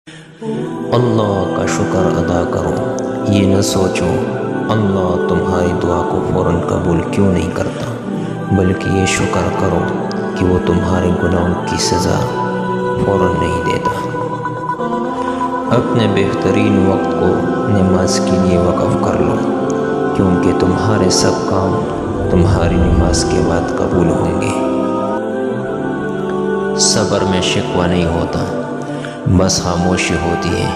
اللہ کا شکر ادا کرو، یہ نہ سوچو اللہ تمہاری دعا کو فوراً قبول کیوں نہیں کرتا، بلکہ یہ شکر کرو کہ وہ تمہارے گناہوں کی سزا فوراً نہیں دیتا۔ اپنے بہترین وقت کو نماز کے لیے وقف کر لو، کیونکہ تمہارے سب کام تمہاری نماز کے بعد قبول ہوں گے۔ صبر میں شکوہ نہیں ہوتا، بس خاموشی ہوتی ہے،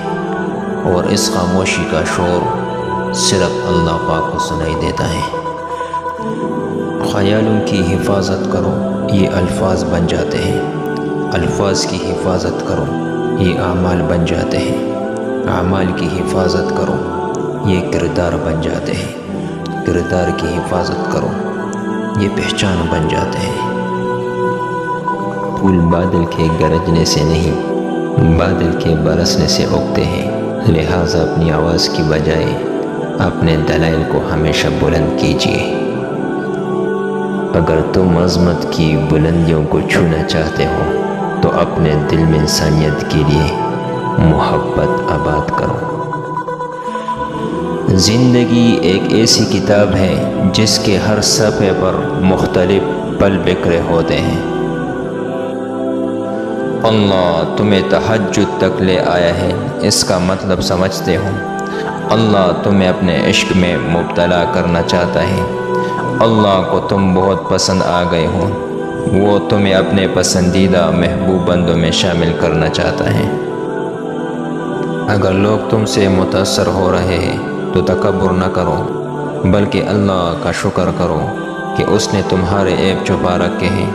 اور اس خاموشی کا شور صرف اللہ پاک کو سنائی دیتا ہے۔ خیالوں کی حفاظت کرو، یہ الفاظ بن جاتے ہیں، الفاظ کی حفاظت کرو، یہ اعمال بن جاتے ہیں، اعمال کی حفاظت کرو، یہ کردار بن جاتے ہیں، کردار کی حفاظت کرو، یہ پہچان بن جاتے ہیں۔ پھول بادل کے گرجنے سے نہیں، بادل کے برسنے سے اگتے ہیں، لہٰذا اپنی آواز کی بجائے اپنے دلائل کو ہمیشہ بلند کیجیے۔ اگر تم عظمت کی بلندیوں کو چھونا چاہتے ہو تو اپنے دل میں انسانیت کے لیے محبت آباد کرو۔ زندگی ایک ایسی کتاب ہے جس کے ہر صفحے پر مختلف پل بکھرے ہوتے ہیں۔ اللہ تمہیں تہجد تک لے آیا ہے، اس کا مطلب سمجھتے ہو؟ اللہ تمہیں اپنے عشق میں مبتلا کرنا چاہتا ہے۔ اللہ کو تم بہت پسند آ گئے ہو، وہ تمہیں اپنے پسندیدہ محبوب بندوں میں شامل کرنا چاہتا ہے۔ اگر لوگ تم سے متاثر ہو رہے ہیں تو تکبر نہ کرو، بلکہ اللہ کا شکر کرو کہ اس نے تمہارے عیب چھپا رکھے ہیں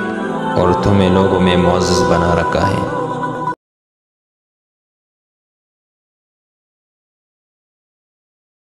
اور تمہیں لوگوں میں معزز بنا رکھا ہے۔